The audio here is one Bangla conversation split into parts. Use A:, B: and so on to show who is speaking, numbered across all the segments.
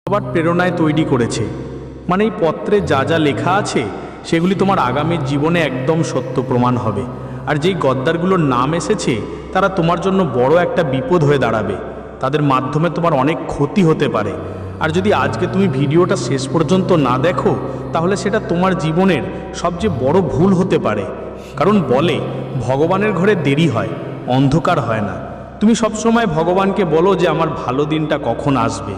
A: আবার প্রেরণায় তৈরি করেছে। মানে এই পত্রে যা যা লেখা আছে সেগুলি তোমার আগামী জীবনে একদম সত্য প্রমাণ হবে। আর যেই গদ্দারগুলোর নাম এসেছে তারা তোমার জন্য বড় একটা বিপদ হয়ে দাঁড়াবে। তাদের মাধ্যমে তোমার অনেক ক্ষতি হতে পারে। আর যদি আজকে তুমি ভিডিওটা শেষ পর্যন্ত না দেখো তাহলে সেটা তোমার জীবনের সবচেয়ে বড় ভুল হতে পারে। কারণ বলে ভগবানের ঘরে দেরি হয়, অন্ধকার হয় না। তুমি সবসময় ভগবানকে বলো যে আমার ভালো দিনটা কখন আসবে,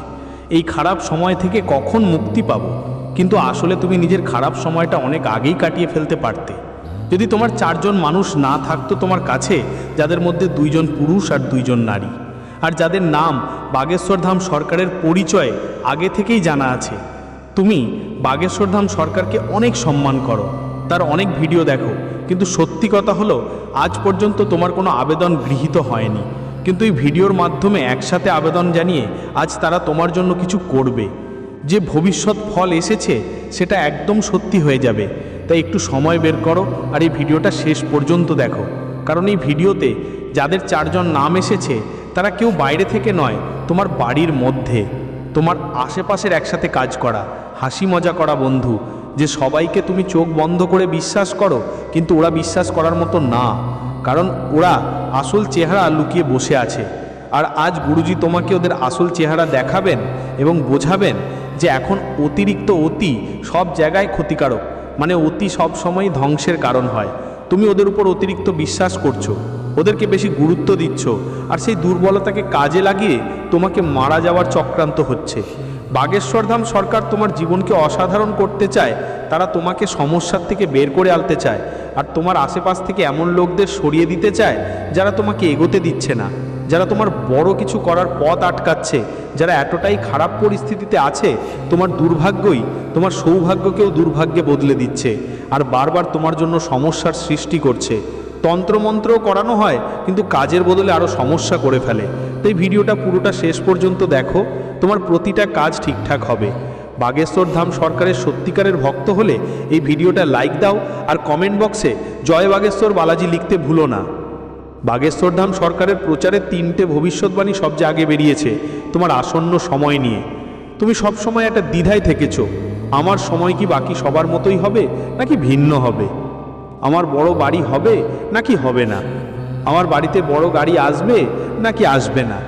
A: এই খারাপ সময় থেকে কখন মুক্তি পাবো। কিন্তু আসলে তুমি নিজের খারাপ সময়টা অনেক আগেই কাটিয়ে ফেলতে পারতে। যদি তোমার 4 জন মানুষ না থাকতো তোমার কাছে, যাদের মধ্যে 2 জন পুরুষ আর 2 জন নারী, আর যাদের নাম বাগেশ্বরধাম সরকারের পরিচয় আগে থেকেই জানা আছে। তুমি বাগেশ্বরধাম সরকারকে অনেক সম্মান করো, তার অনেক ভিডিও দেখো, কিন্তু সত্যি কথা হলো আজ পর্যন্ত তোমার কোনো আবেদন গৃহীত হয়নি। কিন্তু এই ভিডিওর মাধ্যমে একসাথে আবেদন জানিয়ে আজ তারা তোমার জন্য কিছু করবে। যে ভবিষ্যৎ ফল এসেছে সেটা একদম সত্যি হয়ে যাবে। তাই একটু সময় বের করো আর এই ভিডিওটা শেষ পর্যন্ত দেখো। কারণ এই ভিডিওতে যাদের 4 জন নাম এসেছে তারা কেউ বাইরে থেকে নয়, তোমার বাড়ির মধ্যে, তোমার আশেপাশের একসাথে কাজ করা, হাসি মজা করা বন্ধু। যে সবাইকে তুমি চোখ বন্ধ করে বিশ্বাস করো, কিন্তু ওরা বিশ্বাস করার মতো না, কারণ ওরা আসল চেহারা লুকিয়ে বসে আছে। আর আজ গুরুজি তোমাকে ওদের আসল চেহারা দেখাবেন এবং বোঝাবেন যে এখন অতিরিক্ত অতি সব জায়গায় ক্ষতিকারক। মানে অতি সব সময় ধ্বংসের কারণ হয়। তুমি ওদের উপর অতিরিক্ত বিশ্বাস করছো, ওদেরকে বেশি গুরুত্ব দিচ্ছ, আর সেই দুর্বলতাকে কাজে লাগিয়ে তোমাকে মারা যাওয়ার চক্রান্ত হচ্ছে। বাগেশ্বরধাম সরকার তোমার জীবনকে অসাধারণ করতে চায়। তারা তোমাকে সমস্যার থেকে বের করে আনতে চায়, আর তোমার আশেপাশ থেকে এমন লোকদের সরিয়ে দিতে চায় যারা তোমাকে এগোতে দিচ্ছে না, যারা তোমার বড় কিছু করার পথ আটকাচ্ছে, যারা এতটাই খারাপ পরিস্থিতিতে আছে তোমার দুর্ভাগ্যই তোমার সৌভাগ্যকেও দুর্ভাগ্যে বদলে দিচ্ছে, আর বারবার তোমার জন্য সমস্যার সৃষ্টি করছে। তন্ত্রমন্ত্রও করানো হয় কিন্তু কাজের বদলে আরও সমস্যা করে ফেলে। তাই ভিডিওটা পুরোটা শেষ পর্যন্ত দেখো, তোমার প্রতিটা কাজ ঠিকঠাক হবে। বাগেশ্বরধাম সরকারের সত্যিকারের ভক্ত হলে এই ভিডিওটা লাইক দাও, আর কমেন্ট বক্সে জয় বাগেশ্বর বালাজি লিখতে ভুলো না। বাগেশ্বরধাম সরকারের প্রচারের 3টে ভবিষ্যৎবাণী সবচেয়ে আগে বেরিয়েছে তোমার আসন্ন সময় নিয়ে। তুমি সবসময় একটা দ্বিধায় থেকেছো, আমার সময় কি বাকি সবার মতোই হবে নাকি ভিন্ন হবে? আমার বড় বাড়ি হবে নাকি হবে না? আমার বাড়িতে বড় গাড়ি আসবে নাকি আসবে না?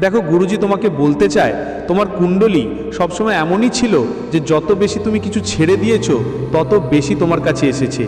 A: দেখো গুরুজি তোমাকে বলতে চায় তোমার কুণ্ডলী সবসময় এমনই ছিল যে যত বেশি তুমি কিছু ছেড়ে দিয়েছো তত বেশি তোমার কাছে এসেছে।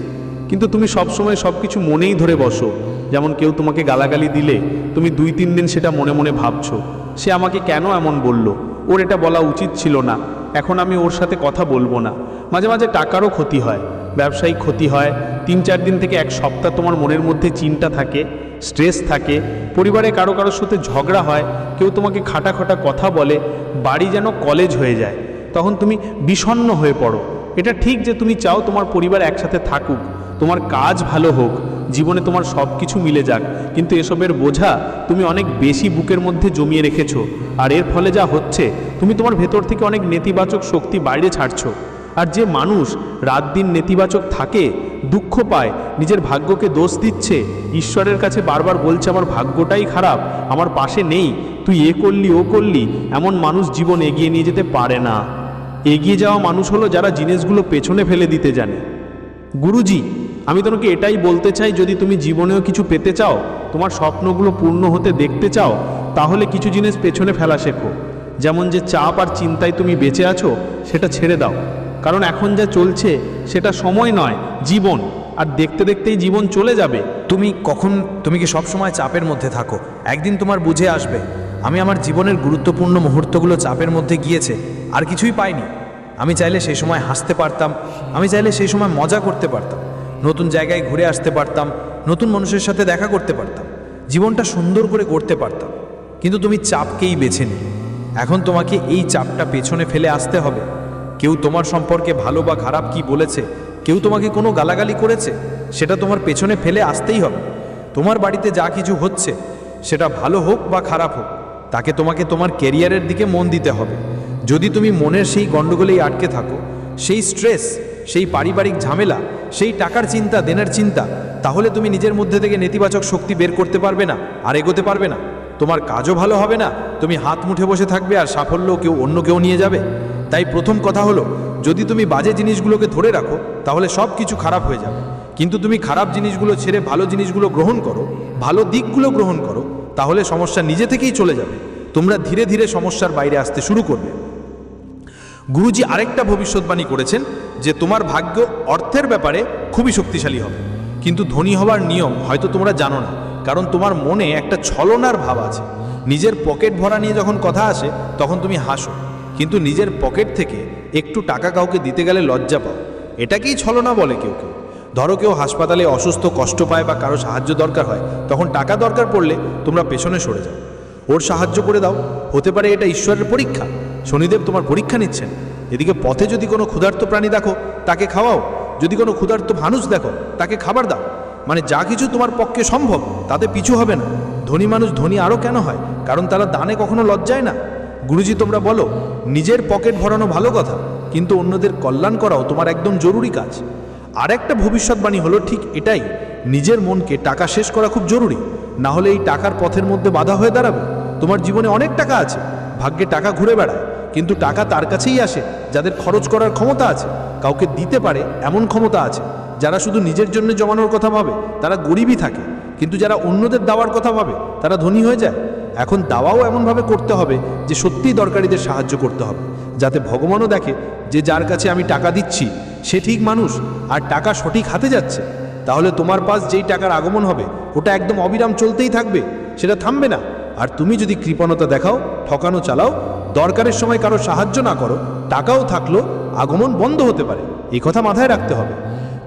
A: কিন্তু তুমি সবসময় সব কিছু মনেই ধরে বসো। যেমন কেউ তোমাকে গালাগালি দিলে তুমি 2-3 দিন সেটা মনে মনে ভাবছো, সে আমাকে কেন এমন বলল, ওর এটা বলা উচিত ছিল না, এখন আমি ওর সাথে কথা বলবো না। মাঝে মাঝে টাকারও ক্ষতি হয়, ব্যবসায়িক ক্ষতি হয়। 3-4 দিন থেকে 1 সপ্তাহ তোমার মনের মধ্যে চিন্তা থাকে, স্ট্রেস থাকে, পরিবারে কারো কারোর সাথে ঝগড়া হয়, কেউ তোমাকে খাটা খাটা কথা বলে, বাড়ি যেন কলেজ হয়ে যায়। তখন তুমি বিষণ্ণ হয়ে পড়ো। এটা ঠিক যে তুমি চাও তোমার পরিবার একসাথে থাকুক, তোমার কাজ ভালো হোক, জীবনে তোমার সব কিছু মিলে যাক, কিন্তু এসবের বোঝা তুমি অনেক বেশি বুকের মধ্যে জমিয়ে রেখেছো। আর এর ফলে যা হচ্ছে, তুমি তোমার ভেতর থেকে অনেক নেতিবাচক শক্তি বাইরে ছাড়ছো। আর যে মানুষ রাত দিন নেতিবাচক থাকে, দুঃখ পায়, নিজের ভাগ্যকে দোষ দিচ্ছে, ঈশ্বরের কাছে বারবার বলছে আমার ভাগ্যটাই খারাপ, আমার পাশে নেই, তুই এ করলি ও করলি, এমন মানুষ জীবন এগিয়ে নিয়ে যেতে পারে না। এগিয়ে যাওয়া মানুষ হলো যারা জিনিসগুলো পেছনে ফেলে দিতে জানে। গুরুজি আমি তোমাকে এটাই বলতে চাই, যদি তুমি জীবনেও কিছু পেতে চাও, তোমার স্বপ্নগুলো পূর্ণ হতে দেখতে চাও, তাহলে কিছু জিনিস পেছনে ফেলা শেখো। যেমন যে চাপ আর চিন্তায় তুমি বেঁচে আছো সেটা ছেড়ে দাও, কারণ এখন যা চলছে সেটা সময় নয়, জীবন, আর দেখতে দেখতেই জীবন চলে যাবে।
B: তুমি কি সবসময় চাপের মধ্যে থাকো? একদিন তোমার বুঝে আসবে আমি আমার জীবনের গুরুত্বপূর্ণ মুহূর্তগুলো চাপের মধ্যে গিয়েছে আর কিছুই পাইনি। আমি চাইলে সেই সময় হাসতে পারতাম, আমি চাইলে সেই সময় মজা করতে পারতাম, নতুন জায়গায় ঘুরে আসতে পারতাম, নতুন মানুষের সাথে দেখা করতে পারতাম, জীবনটা সুন্দর করে গড়তে পারতাম। কিন্তু তুমি চাপকেই বেছে নিলে। এখন তোমাকে এই চাপটা পেছনে ফেলে আসতে হবে। কেউ তোমার সম্পর্কে ভালো বা খারাপ কি বলেছে, কেউ তোমাকে কোনো গালাগালি করেছে, সেটা তোমার পেছনে ফেলে আসতেই হবে। তোমার বাড়িতে যা কিছু হচ্ছে সেটা ভালো হোক বা খারাপ হোক, তাকে তোমাকে তোমার ক্যারিয়ারের দিকে মন দিতে হবে। যদি তুমি মনের সেই গণ্ডগোলেই আটকে থাকো, সেই স্ট্রেস, সেই পারিবারিক ঝামেলা, সেই টাকার চিন্তা, দেনার চিন্তা, তাহলে তুমি নিজের মধ্যে থেকে নেতিবাচক শক্তি বের করতে পারবে না আর এগোতে পারবে না। তোমার কাজও ভালো হবে না, তুমি হাত মুঠে বসে থাকবে আর সাফল্য অন্য কেউ নিয়ে যাবে। তাই প্রথম কথা হলো, যদি তুমি বাজে জিনিসগুলোকে ধরে রাখো তাহলে সব কিছু খারাপ হয়ে যাবে। কিন্তু তুমি খারাপ জিনিসগুলো ছেড়ে ভালো জিনিসগুলো গ্রহণ করো, ভালো দিকগুলো গ্রহণ করো, তাহলে সমস্যা নিজে থেকেই চলে যাবে। তোমরা ধীরে ধীরে সমস্যার বাইরে আসতে শুরু করবে। গুরুজি আরেকটা ভবিষ্যৎবাণী করেছেন যে তোমার ভাগ্য অর্থের ব্যাপারে খুবই শক্তিশালী হবে, কিন্তু ধনী হবার নিয়ম হয়তো তোমরা জানো না, কারণ তোমার মনে একটা ছলনার ভাব আছে। নিজের পকেট ভরা নিয়ে যখন কথা আসে তখন তুমি হাসো, কিন্তু নিজের পকেট থেকে একটু টাকা কাউকে দিতে গেলে লজ্জা পাও। এটাকেই ছলনা বলে কেউ কেউ। ধরো কেউ হাসপাতালে অসুস্থ, কষ্ট পায় বা কারো সাহায্য দরকার হয়, তখন টাকা দরকার পড়লে তোমরা পেছনে সরে যাও, ওর সাহায্য করে দাও। হতে পারে এটা ঈশ্বরের পরীক্ষা, শনিদেব তোমার পরীক্ষা নিচ্ছেন। এদিকে পথে যদি কোনো ক্ষুধার্ত প্রাণী দেখো তাকে খাওয়াও, যদি কোনো ক্ষুধার্ত মানুষ দেখো তাকে খাবার দাও। মানে যা কিছু তোমার পক্ষে সম্ভব তাতে পিছু হবে না। ধনী মানুষ ধনী আরও কেন হয়? কারণ তারা দানে কখনো লজ্জায় না। গুরুজি তোমরা বলো নিজের পকেট ভরানো ভালো কথা, কিন্তু অন্যদের কল্যাণ করাও তোমার একদম জরুরি কাজ। আর একটা ভবিষ্যৎবাণী হলো ঠিক এটাই, নিজের মনকে টাকা শেষ করা খুব জরুরি, না হলে এই টাকার পথের মধ্যে বাধা হয়ে দাঁড়াবে। তোমার জীবনে অনেক টাকা আছে, ভাগ্যে টাকা ঘুরে বেড়ায়, কিন্তু টাকা তার কাছেই আসে যাদের খরচ করার ক্ষমতা আছে, কাউকে দিতে পারে এমন ক্ষমতা আছে। যারা শুধু নিজের জন্য জমানোর কথা ভাবে তারা গরিবই থাকে, কিন্তু যারা অন্যদের দেওয়ার কথা ভাবে তারা ধনী হয়ে যায়। এখন দাওয়াও এমনভাবে করতে হবে যে সত্যিই দরকারিদের সাহায্য করতে হবে, যাতে ভগবানও দেখে যে যার কাছে আমি টাকা দিচ্ছি সে ঠিক মানুষ আর টাকা সঠিক হাতে যাচ্ছে। তাহলে তোমার পাশ যেই টাকার আগমন হবে ওটা একদম অবিরাম চলতেই থাকবে, সেটা থামবে না। আর তুমি যদি কৃপণতা দেখাও, ঠকানো চালাও, দরকারের সময় কারো সাহায্য না করো, টাকাও থাকলো আগমন বন্ধ হতে পারে। এই কথা মাথায় রাখতে হবে।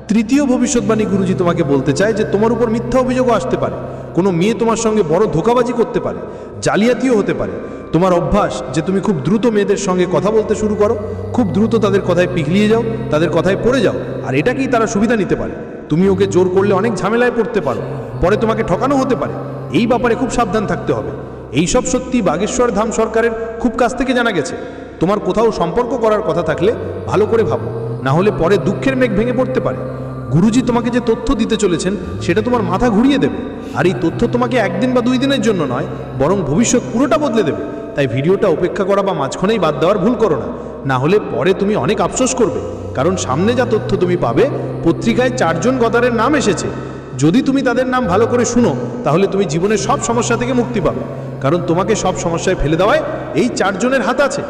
B: তৃতীয় ভবিষ্যৎবাণী গুরুজি তোমাকে বলতে চায় যে তোমার উপর মিথ্যা অভিযোগও আসতে পারে। কোনো মেয়ে তোমার সঙ্গে বড় ধোঁকাবাজি করতে পারে, জালিয়াতিও হতে পারে। তোমার অভ্যাস যে তুমি খুব দ্রুত মেয়েদের সঙ্গে কথা বলতে শুরু করো, খুব দ্রুত তাদের কথায় পিঘলিয়ে যাও, তাদের কথায় পড়ে যাও, আর এটাকেই তারা সুবিধা নিতে পারে। তুমি ওকে জোর করলে অনেক ঝামেলায় পড়তে পারো, পরে তোমাকে ঠকানো হতে পারে। এই ব্যাপারে খুব সাবধান থাকতে হবে। এইসব সত্যি বাগেশ্বর ধাম সরকারের খুব কাছ থেকে জানা গেছে। তোমার কোথাও সম্পর্ক করার কথা থাকলে ভালো করে ভাবো, না হলে পরে দুঃখের মেঘ ভেঙে পড়তে পারে। গুরুজি তোমাকে যে তথ্য দিতে চলেছেন সেটা তোমার মাথা ঘুরিয়ে দেবে, আর এই তথ্য তোমাকে একদিন বা 2 দিনের জন্য নয়, বরং ভবিষ্যৎ পুরোটা বদলে দেবে। তাই ভিডিওটা উপেক্ষা করা বা মাঝখানেই বাদ দেওয়ার ভুল করো না, না হলে পরে তুমি অনেক আফসোস করবে। কারণ সামনে যা তথ্য তুমি পাবে, পত্রিকায় 4 জন গদারের নাম এসেছে। যদি তুমি তাদের নাম ভালো করে শুনো তাহলে তুমি জীবনের সব সমস্যা থেকে মুক্তি পাবে, কারণ তোমাকে সব সমস্যায় ফেলে দেওয়ায় এই 4 জনের হাত আছে।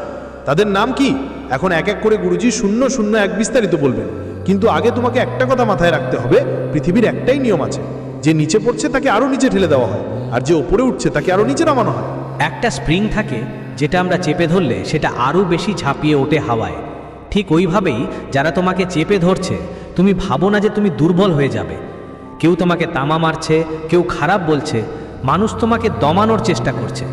B: তাদের নাম কি এখন এক এক করে গুরুজি 001 বিস্তারিত বলবেন, কিন্তু আগে তোমাকে একটা কথা মাথায় রাখতে হবে, পৃথিবীর একটাই নিয়ম আছে, যে নিচে পড়ছে তাকে আরও নিচে ঠেলে দেওয়া হয়, আর যে ওপরে উঠছে তাকে আরও নিচে নামানো হয়।
C: একটা স্প্রিং থাকে যেটা আমরা চেপে ধরলে সেটা আরও বেশি ঝাঁপিয়ে ওঠে হাওয়ায়। ঠিক ওইভাবেই যারা তোমাকে চেপে ধরছে, তুমি ভাবো না যে তুমি দুর্বল হয়ে যাবে। কেউ তোমাকে তামা মারছে, কেউ খারাপ বলছে, মানুষ তোমাকে দমানোর চেষ্টা করছে,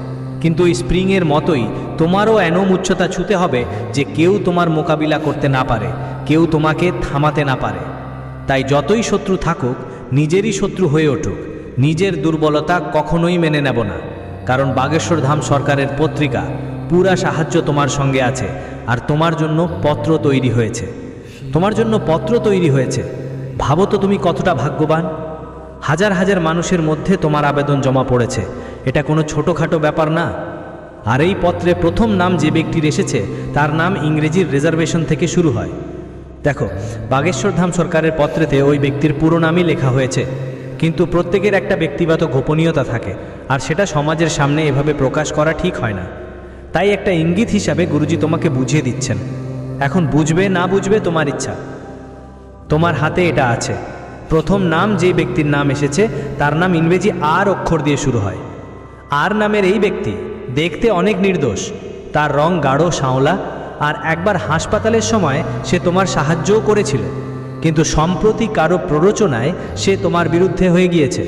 C: কিন্তু ওই স্প্রিংয়ের মতোই তোমারও এমন উচ্চতা ছুঁতে হবে যে কেউ তোমার মোকাবিলা করতে না পারে, কেউ তোমাকে থামাতে না পারে। তাই যতই শত্রু থাকুক, নিজেরই শত্রু হয়ে উঠুক, নিজের দুর্বলতা কখনোই মেনে নেব না। কারণ বাগেশ্বর ধাম সরকারের পত্রিকা পুরা সাহায্য তোমার সঙ্গে আছে, আর তোমার জন্য পত্র তৈরি হয়েছে। তোমার জন্য পত্র তৈরি হয়েছে। ভাবো তো তুমি কতটা ভাগ্যবান। হাজার হাজার মানুষের মধ্যে তোমার আবেদন জমা পড়েছে, এটা কোনো ছোটোখাটো ব্যাপার না। আর এই পত্রে প্রথম নাম যে ব্যক্তির এসেছে তার নাম ইংরেজির রিজার্ভেশন থেকে শুরু হয়। দেখো, বাগেশ্বর ধাম সরকারের পত্রেতে ওই ব্যক্তির পুরো নামই লেখা হয়েছে, কিন্তু প্রত্যেকের একটা ব্যক্তিগত গোপনীয়তা থাকে, আর সেটা সমাজের সামনে এভাবে প্রকাশ করা ঠিক হয় না। তাই একটা ইঙ্গিত হিসাবে গুরুজি তোমাকে বুঝিয়ে দিচ্ছেন। এখন বুঝবে না বুঝবে তোমার ইচ্ছা। তোমার হাতে এটা আছে। প্রথম নাম যে ব্যক্তির নাম এসেছে তার নাম ইংরেজি আর অক্ষর দিয়ে শুরু হয়। আর নামের এই ব্যক্তি দেখতে অনেক নির্দোষ, তার রং গাঢ় শাওলা, আর একবার হাসপাতালের সময় সে তোমার সাহায্যও করেছিল, কিন্তু সম্প্রতি কারো প্ররোচনায় সে তোমার বিরুদ্ধে হয়ে গিয়েছে।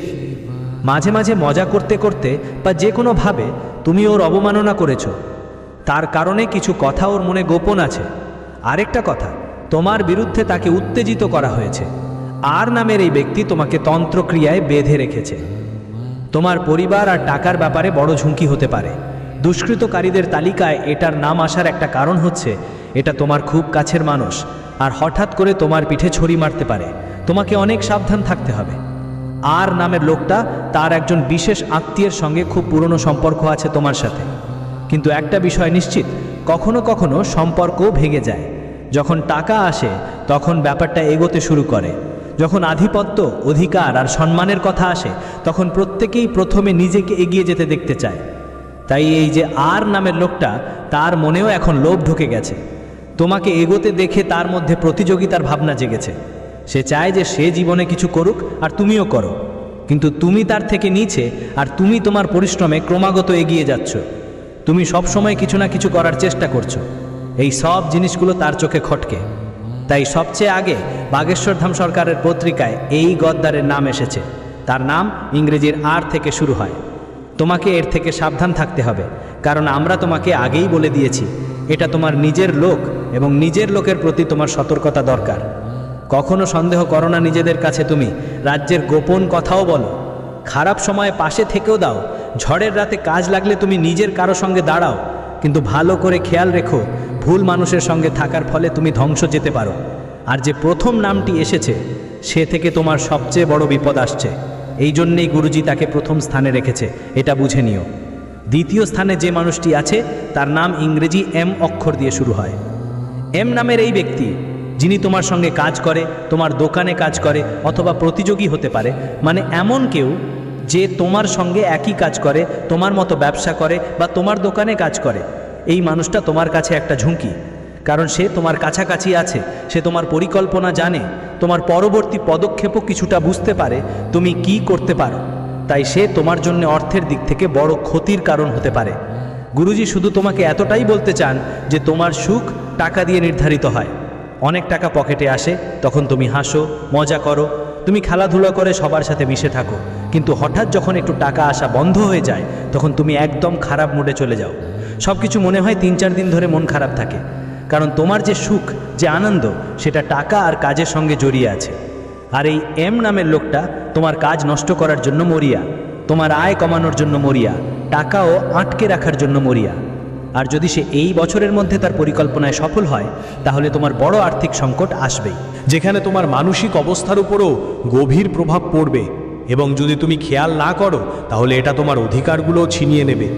C: মাঝে মাঝে মজা করতে করতে বা যে কোনোভাবে তুমি ওর অবমাননা করেছ, তার কারণে কিছু কথা ওর মনে গোপন আছে। আরেকটা কথা, তোমার বিরুদ্ধে তাকে উত্তেজিত করা হয়েছে। আর নামের এই ব্যক্তি তোমাকে তন্ত্রক্রিয়ায় বেঁধে রেখেছে। তোমার পরিবার আর টাকার ব্যাপারে বড় ঝুঁকি হতে পারে। দুষ্কৃতকারীদের তালিকায় এটার নাম আসার একটা কারণ হচ্ছে এটা তোমার খুব কাছের মানুষ, আর হঠাৎ করে তোমার পিঠে ছড়ি মারতে পারে। তোমাকে অনেক সাবধান থাকতে হবে। আর নামের লোকটা তার একজন বিশেষ আত্মীয়ের সঙ্গে খুব পুরনো সম্পর্ক আছে তোমার সাথে। কিন্তু একটা বিষয় নিশ্চিত, কখনো কখনো সম্পর্কও ভেঙে যায়। যখন টাকা আসে তখন ব্যাপারটা এগোতে শুরু করে। যখন আধিপত্য, অধিকার আর সম্মানের কথা আসে তখন প্রত্যেকেই প্রথমে নিজেকে এগিয়ে যেতে দেখতে চায়। তাই এই যে আর নামের লোকটা, তার মনেও এখন লোভ ঢুকে গেছে। তোমাকে এগোতে দেখে তার মধ্যে প্রতিযোগিতার ভাবনা জেগেছে। সে চায় যে সে জীবনে কিছু করুক আর তুমিও করো, কিন্তু তুমি তার থেকে নিচে আর তুমি তোমার পরিশ্রমে ক্রমাগত এগিয়ে যাচ্ছ। তুমি সবসময় কিছু না কিছু করার চেষ্টা করছো। এই সব জিনিসগুলো তার চোখে খটকে। তাই সবচেয়ে আগে বাগেশ্বরধাম সরকারের পত্রিকায় এই গদ্দারের নাম এসেছে। তার নাম ইংরেজির আর থেকে শুরু হয়। তোমাকে এর থেকে সাবধান থাকতে হবে, কারণ আমরা তোমাকে আগেই বলে দিয়েছি এটা তোমার নিজের লোক এবং নিজের লোকের প্রতি তোমার সতর্কতা দরকার। কখনো সন্দেহ করো না নিজেদের কাছে। তুমি রাজ্যের গোপন কথাও বলো, খারাপ সময়ে পাশে থেকেও দাও। ঝড়ের রাতে কাজ লাগলে তুমি নিজের কারো সঙ্গে দাঁড়াও, কিন্তু ভালো করে খেয়াল রেখো, ভুল মানুষের সঙ্গে থাকার ফলে তুমি ধ্বংস যেতে পারো। আর যে প্রথম নামটি এসেছে সে থেকে তোমার সবচেয়ে বড় বিপদ আসছে। এই জন্যেই গুরুজি তাকে প্রথম স্থানে রেখেছে, এটা বুঝে নিও। দ্বিতীয় স্থানে যে মানুষটি আছে তার নাম ইংরেজি এম অক্ষর দিয়ে শুরু হয়। এম নামের এই ব্যক্তি, যিনি তোমার সঙ্গে কাজ করে, তোমার দোকানে কাজ করে অথবা প্রতিযোগী হতে পারে, মানে এমন কেউ যে তোমার সঙ্গে একই কাজ করে, তোমার মতো ব্যবসা করে বা তোমার দোকানে কাজ করে। এই মানুষটা তোমার কাছে একটা ঝুঁকি, কারণ সে তোমার কাছাকাছি আছে, সে তোমার পরিকল্পনা জানে, তোমার পরবর্তী পদক্ষেপও কিছুটা বুঝতে পারে তুমি কি করতে পারো। তাই সে তোমার জন্য অর্থের দিক থেকে বড় ক্ষতির কারণ হতে পারে। গুরুজি শুধু তোমাকে এতটাই বলতে চান যে তোমার সুখ টাকা দিয়ে নির্ধারিত হয়। অনেক টাকা পকেটে আসে তখন তুমি হাসো, মজা করো, তুমি খেলাধুলা করে সবার সাথে মিশে থাকো, কিন্তু হঠাৎ যখন একটু টাকা আসা বন্ধ হয়ে যায় তখন তুমি একদম খারাপ মুডে চলে যাও। সব কিছু মনে হয় 3-4 দিন ধরে মন খারাপ থাকে, কারণ তোমার যে সুখ, যে আনন্দ, সেটা টাকা আর কাজের সঙ্গে জড়িয়ে আছে। আর এই এম নামের লোকটা তোমার কাজ নষ্ট করার জন্য মরিয়া, তোমার আয় কমানোর জন্য মরিয়া, টাকাও আটকে রাখার জন্য মরিয়া। আর যদি সে এই বছরের মধ্যে তার পরিকল্পনায় সফল হয় তাহলে তোমার বড় আর্থিক সংকট আসবেই,
A: যেখানে তোমার মানসিক অবস্থার উপরও গভীর প্রভাব পড়বে। এবং যদি তুমি খেয়াল না করো তাহলে এটা তোমার অধিকারগুলোও ছিনিয়ে নেবে,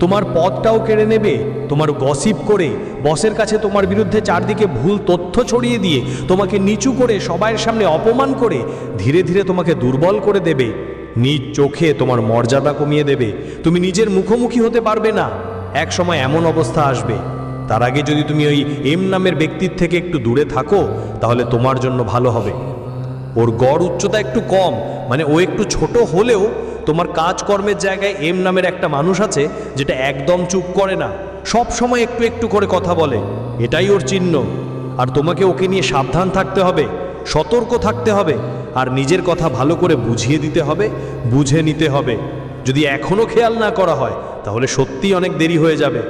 A: তোমার পদটাও কেড়ে নেবে। তোমার গসিপ করে, বসের কাছে তোমার বিরুদ্ধে চারদিকে ভুল তথ্য ছড়িয়ে দিয়ে, তোমাকে নিচু করে, সবাইয়ের সামনে অপমান করে ধীরে ধীরে তোমাকে দুর্বল করে দেবে। নিজ চোখে তোমার মর্যাদা কমিয়ে দেবে। তুমি নিজের মুখোমুখি হতে পারবে না। এক সময় এমন অবস্থা আসবে। তার আগে যদি তুমি ওই এম নামের ব্যক্তির থেকে একটু দূরে থাকো তাহলে তোমার জন্য ভালো হবে। ওর গড় উচ্চতা একটু কম, মানে ও একটু ছোট হলেও তোমার কাজকর্মের জায়গায় এম নামের একটা মানুষ আছে যেটা একদম চুপ করে না, সব সময় একটু একটু করে কথা বলে। এটাই ওর চিহ্ন। আর তোমাকে ওকে নিয়ে সাবধান থাকতে হবে, সতর্ক থাকতে হবে, আর নিজের কথা ভালো করে বুঝিয়ে দিতে হবে, বুঝে নিতে হবে। যদি এখনও খেয়াল না করা হয় তাহলে সত্যিই অনেক দেরি হয়ে যাবে,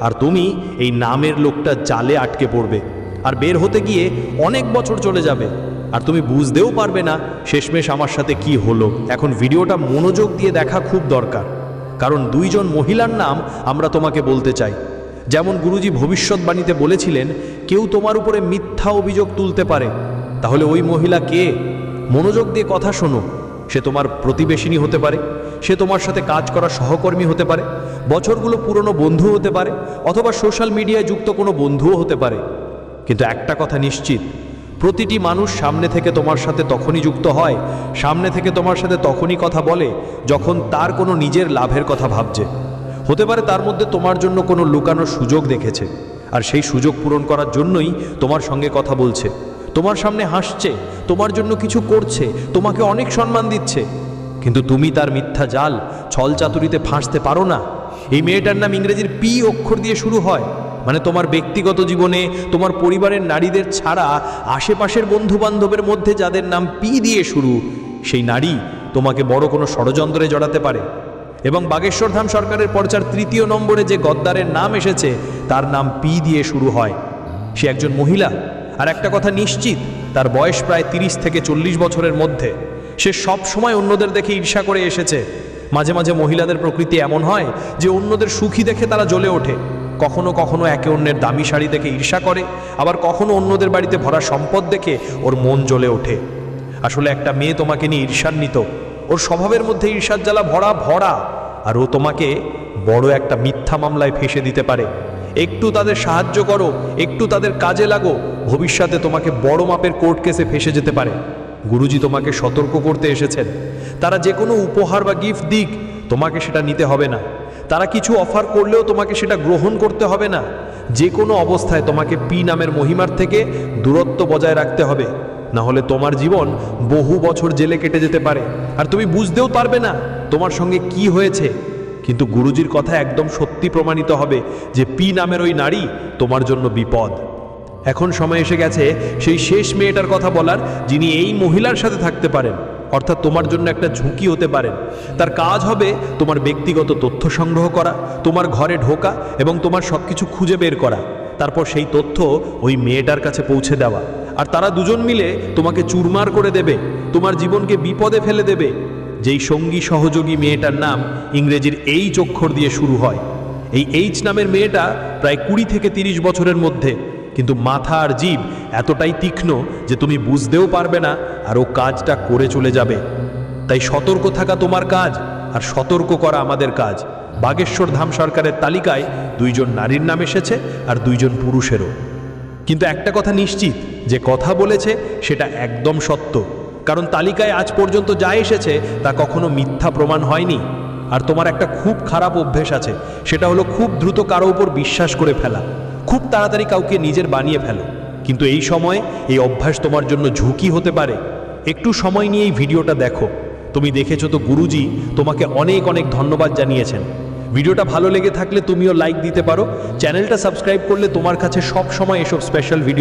A: আর তুমি এই নামের লোকটা জালে আটকে পড়বে, আর বের হতে গিয়ে অনেক বছর চলে যাবে, আর তুমি বুঝতেও পারবে না শেষমেশ আমার সাথে কি হলো। এখন ভিডিওটা মনোযোগ দিয়ে দেখা খুব দরকার, কারণ 2 জন মহিলার নাম আমরা তোমাকে বলতে চাই। যেমন গুরুজি ভবিষ্যৎবাণীতে বলেছিলেন, কেউ তোমার উপরে মিথ্যা অভিযোগ তুলতে পারে। তাহলে ওই মহিলা কে? মনোযোগ দিয়ে কথা শোনো। সে তোমার প্রতিবেশিনী হতে পারে, সে তোমার সাথে কাজ করা সহকর্মী হতে পারে, বছরগুলো পুরনো বন্ধু হতে পারে, অথবা সোশ্যাল মিডিয়ায় যুক্ত কোনো বন্ধুও হতে পারে। কিন্তু একটা কথা নিশ্চিত, প্রতিটি মানুষ সামনে থেকে তোমার সাথে তখনই যুক্ত হয়, সামনে থেকে তোমার সাথে তখনই কথা বলে যখন তার কোনো নিজের লাভের কথা ভাবছে। হতে পারে তার মধ্যে তোমার জন্য কোনো লুকানো সুযোগ দেখেছে, আর সেই সুযোগ পূরণ করার জন্যই তোমার সঙ্গে কথা বলছে, তোমার সামনে হাসছে, তোমার জন্য কিছু করছে, তোমাকে অনেক সম্মান দিচ্ছে। কিন্তু তুমি তার মিথ্যা জাল, ছল চাতুরিতে ফাঁসতে পারো না। এই মেয়েটার নাম ইংরেজির পি অক্ষর দিয়ে শুরু হয়, মানে তোমার ব্যক্তিগত জীবনে, তোমার পরিবারের নারীদের ছাড়া আশেপাশের বন্ধু বান্ধবের মধ্যে যাদের নাম পি দিয়ে শুরু, সেই নারী তোমাকে বড় কোনো ষড়যন্ত্রে জড়াতে পারে। এবং বাগেশ্বরধাম সরকারের পর্চার 3য় নম্বরে যে গদ্দারের নাম এসেছে তার নাম পি দিয়ে শুরু হয়। সে একজন মহিলা, আর একটা কথা নিশ্চিত, তার বয়স প্রায় 30 থেকে 40 বছরের মধ্যে। সে সব সময় অন্যদের দেখে ঈর্ষা করে এসেছে। মাঝে মাঝে মহিলাদের প্রকৃতি এমন হয় যে অন্যদের সুখী দেখে তারা জ্বলে ওঠে। কখনো কখনো একে অন্যের দামি শাড়ি দেখে ঈর্ষা করে, আবার কখনো অন্যদের বাড়িতে ভরা সম্পদ দেখে ওর মন জ্বলে ওঠে। আসলে একটা মেয়ে তোমাকে নিয়ে ঈর্ষান্বিত, ও
B: ওর স্বভাবের মধ্যে ঈর্ষার জ্বালা ভরা ভরা, আর ও তোমাকে বড় একটা মিথ্যা মামলায় ফেঁসে দিতে পারে। একটু তাদের সাহায্য করো, একটু তাদের কাজে লাগো, ভবিষ্যতে তোমাকে বড় মাপের কোর্ট কেসে ফেঁসে যেতে পারে। গুরুজি তোমাকে সতর্ক করতে এসেছেন। তারা যে কোনো উপহার বা গিফট দিক, তোমাকে সেটা নিতে হবে না। তারা কিছু অফার করলেও তোমাকে সেটা গ্রহণ করতে হবে না। যে কোনো অবস্থায় তোমাকে পি নামের মহিমার থেকে দূরত্ব বজায় রাখতে হবে, না হলে তোমার জীবন বহু বছর জেলে কেটে যেতে পারে, আর তুমি বুঝতেও পারবে না তোমার সঙ্গে কি হয়েছে। কিন্তু গুরুজির কথা একদম সত্যি প্রমাণিত হবে যে পি নামের ওই নারী তোমার জন্য বিপদ। এখন সময় এসে গেছে সেই শেষ মেয়েটার কথা বলার, যিনি এই মহিলার সাথে থাকতে পারেন, অর্থাৎ তোমার জন্য একটা ঝুঁকি হতে পারেন। তার কাজ হবে তোমার ব্যক্তিগত তথ্য সংগ্রহ করা, তোমার ঘরে ঢোকা এবং তোমার সব কিছু খুঁজে বের করা, তারপর সেই তথ্য ওই মেয়েটার কাছে পৌঁছে দেওয়া। আর তারা দুজন মিলে তোমাকে চুরমার করে দেবে, তোমার জীবনকে বিপদে ফেলে দেবে। যেই সঙ্গী সহযোগী মেয়েটার নাম ইংরেজির এইচ অক্ষর দিয়ে শুরু হয়। এই এইচ নামের মেয়েটা প্রায় 20 থেকে 30 বছরের মধ্যে, কিন্তু মাথা আর জীব এতটাই তীক্ষ্ণ যে তুমি বুঝতেও পারবে না, আর ও কাজটা করে চলে যাবে। তাই সতর্ক থাকা তোমার কাজ, আর সতর্ক করা আমাদের কাজ। বাগেশ্বর ধাম সরকারের তালিকায় 2 জন নারীর নাম এসেছে আর 2 জন পুরুষেরও। কিন্তু একটা কথা নিশ্চিত, যে কথা বলেছে সেটা একদম সত্য, কারণ তালিকায় আজ পর্যন্ত যা এসেছে তা কখনো মিথ্যা প্রমাণ হয়নি। আর তোমার একটা খুব খারাপ অভ্যেস আছে, সেটা হলো খুব দ্রুত কারো উপর বিশ্বাস করে ফেলা, খুব তাড়াতাড়ি কাউকে নিজের বানিয়ে ফেলো। কিন্তু এই সময়ে এই অভ্যাস তোমার জন্য ঝুঁকি হতে পারে। একটু সময় নিয়ে এই ভিডিওটা দেখো। তুমি দেখেছো তো, গুরুজি তোমাকে অনেক অনেক ধন্যবাদ জানিয়েছেন। ভিডিওটা ভালো লেগে থাকলে তুমিও লাইক দিতে পারো। চ্যানেলটা সাবস্ক্রাইব করলে তোমার কাছে সব সময় এসব স্পেশাল ভিডিও